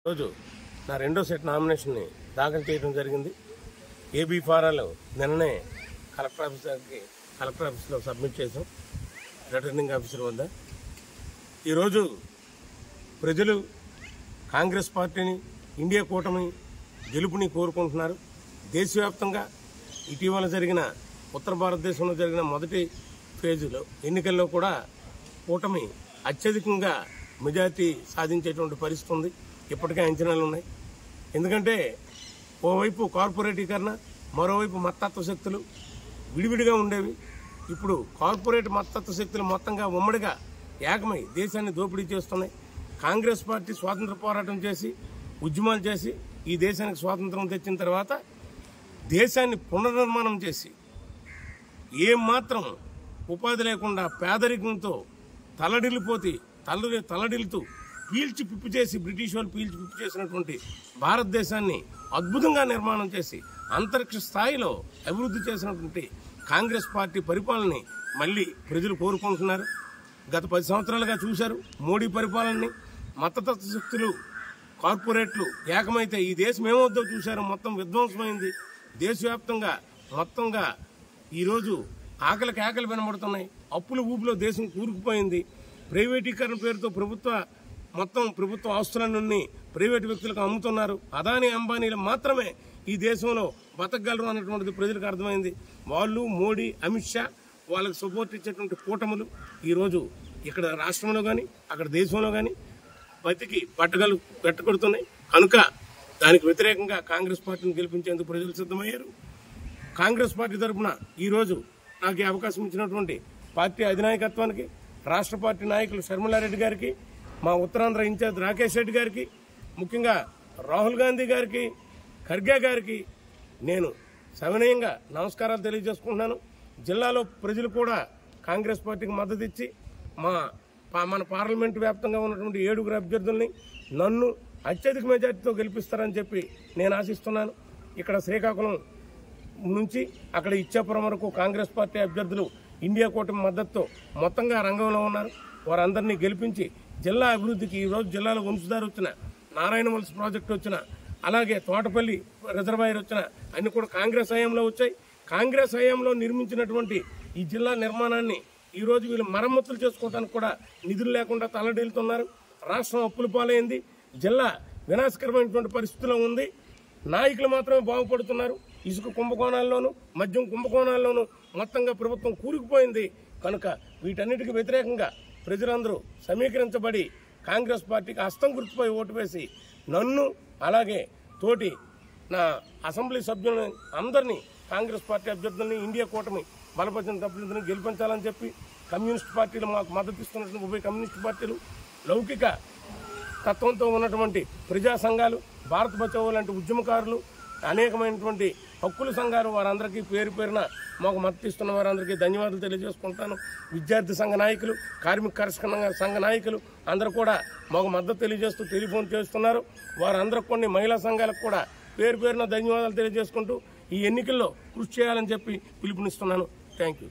రోజు నా రెండో సెట్ నామినేషన్ని దాఖలు చేయడం జరిగింది. ఏబీ ఫారాలు నిన్ననే కలెక్టర్ ఆఫీస్లో సబ్మిట్ చేసాం రిటర్నింగ్ ఆఫీసర్ వద్ద. ఈరోజు ప్రజలు కాంగ్రెస్ పార్టీని, ఇండియా కూటమి గెలుపుని కోరుకుంటున్నారు. దేశవ్యాప్తంగా ఇటీవల జరిగిన ఉత్తర భారతదేశంలో జరిగిన మొదటి ఫేజులో ఎన్నికల్లో కూడా కూటమి అత్యధికంగా మెజార్టీ సాధించేటువంటి పరిస్థితి ఉంది. ఇప్పటికే అంచనాలు ఉన్నాయి. ఎందుకంటే ఓవైపు కార్పొరేటీకరణ, మరోవైపు మత్తత్వ శక్తులు విడివిడిగా ఉండేవి. ఇప్పుడు కార్పొరేట్ మత్తత్వ శక్తులు మొత్తంగా ఉమ్మడిగా ఏకమై దేశాన్ని దోపిడీ చేస్తున్నాయి. కాంగ్రెస్ పార్టీ స్వాతంత్ర పోరాటం చేసి, ఉద్యమాలు చేసి ఈ దేశానికి స్వాతంత్రం తెచ్చిన తర్వాత దేశాన్ని పునర్నిర్మాణం చేసి ఏమాత్రం ఉపాధి లేకుండా పేదరికంతో తలడిల్లుతూ పీల్చి పిప్పి చేసి, బ్రిటిష్ వాళ్ళు పీల్చి పిప్పి చేసినటువంటి భారతదేశాన్ని అద్భుతంగా నిర్మాణం చేసి అంతరిక్ష స్థాయిలో అభివృద్ధి చేసినటువంటి కాంగ్రెస్ పార్టీ పరిపాలనని మళ్ళీ ప్రజలు కోరుకుంటున్నారు. గత 10 సంవత్సరాలుగా చూశారు మోడీ పరిపాలనని. మతతత్వ శక్తులు, కార్పొరేట్లు ఏకమైతే ఈ దేశం ఏమవుద్దో చూశారు. మొత్తం విధ్వంసమైంది. దేశవ్యాప్తంగా మొత్తంగా ఈరోజు ఆకలి వినబడుతున్నాయి. అప్పుల ఊపిలో దేశం కూరుకుపోయింది. ప్రైవేటీకరణ పేరుతో ప్రభుత్వ ఆస్తులన్నీ ప్రైవేటు వ్యక్తులకు అమ్ముతున్నారు. అదానీ, అంబానీలు మాత్రమే ఈ దేశంలో బతకగలరు అన్నటువంటిది ప్రజలకు అర్థమైంది. వాళ్ళు, మోడీ, అమిత్ షా, వాళ్ళకి సపోర్ట్ ఇచ్చేటువంటి కూటములు ఈరోజు ఇక్కడ రాష్ట్రంలో కానీ అక్కడ దేశంలో కానీ బతికి పెట్టగొడుతున్నాయి. కనుక దానికి వ్యతిరేకంగా కాంగ్రెస్ పార్టీని గెలిపించేందుకు ప్రజలు సిద్ధమయ్యారు. కాంగ్రెస్ పార్టీ తరఫున ఈరోజు నాకు ఈ అవకాశం ఇచ్చినటువంటి పార్టీ అధినాయకత్వానికి, రాష్ట్ర పార్టీ నాయకులు శర్మిలారెడ్డి గారికి, మా ఉత్తరాంధ్ర ఇన్ఛార్జ్ రాకేష్ రెడ్డి గారికి, ముఖ్యంగా రాహుల్ గాంధీ గారికి, ఖర్గే గారికి నేను సవినయంగా నమస్కారాలు తెలియజేసుకుంటున్నాను. జిల్లాలో ప్రజలు కూడా కాంగ్రెస్ పార్టీకి మద్దతు ఇచ్చి మన పార్లమెంటు వ్యాప్తంగా ఉన్నటువంటి 7 అభ్యర్థుల్ని నన్ను అత్యధిక మెజార్టీతో గెలిపిస్తారని చెప్పి నేను ఆశిస్తున్నాను. ఇక్కడ శ్రీకాకుళం నుంచి అక్కడ ఇచ్చాపురం వరకు కాంగ్రెస్ పార్టీ అభ్యర్థులు ఇండియా కూటమి మద్దతుతో మొత్తంగా రంగంలో ఉన్నారు. వారందరినీ గెలిపించి జిల్లా అభివృద్ధికి, ఈరోజు జిల్లాలో వంశధార వచ్చిన, నారాయణ వలస ప్రాజెక్టు వచ్చిన, అలాగే తోటపల్లి రిజర్వాయర్ వచ్చిన అన్ని కూడా కాంగ్రెస్ హయాంలో వచ్చాయి. కాంగ్రెస్ హయాంలో నిర్మించినటువంటి ఈ జిల్లా నిర్మాణాన్ని ఈరోజు వీళ్ళు మరమ్మతులు చేసుకోవడానికి కూడా నిధులు లేకుండా తలడిల్లుతున్నారు. రాష్ట్రం అప్పుల పాలైంది. జిల్లా వినాశకరమైనటువంటి పరిస్థితిలో ఉంది. నాయకులు మాత్రమే బాగుపడుతున్నారు. ఇసుక కుంభకోణాల్లోనూ, మద్యం కుంభకోణాల్లోనూ మొత్తంగా ప్రభుత్వం కూరుకుపోయింది. కనుక వీటన్నిటికీ వ్యతిరేకంగా ప్రజలందరూ సమీకరించబడి కాంగ్రెస్ పార్టీకి హస్తం గుర్తుపై ఓటు వేసి నన్ను, అలాగే తోటి నా అసెంబ్లీ సభ్యులను అందరినీ, కాంగ్రెస్ పార్టీ అభ్యర్థుల్ని, ఇండియా కూటమి బలపరిచిన అభ్యర్థులను గెలిపించాలని చెప్పి కమ్యూనిస్ట్ పార్టీలు మాకు మద్దతు ఇస్తున్నటువంటి ఉభయ కమ్యూనిస్ట్ పార్టీలు, లౌకిక తత్వంతో ఉన్నటువంటి ప్రజా సంఘాలు, భారత్ బచావో లాంటి ఉద్యమకారులు, అనేకమైనటువంటి హక్కుల సంఘాలు, వారందరికీ పేరు పేరున మాకు మద్దతు ఇస్తున్న వారందరికీ ధన్యవాదాలు తెలియజేసుకుంటాను. విద్యార్థి సంఘ నాయకులు, కార్మిక కర్షక సంఘ నాయకులు అందరూ కూడా మాకు మద్దతు తెలియజేస్తూ టెలిఫోన్ చేస్తున్నారు. వారందరూ కొన్ని మహిళా సంఘాలకు కూడా పేరు పేరున ధన్యవాదాలు తెలియజేసుకుంటూ ఈ ఎన్నికల్లో కృషి చేయాలని చెప్పి పిలుపునిస్తున్నాను. Thank you.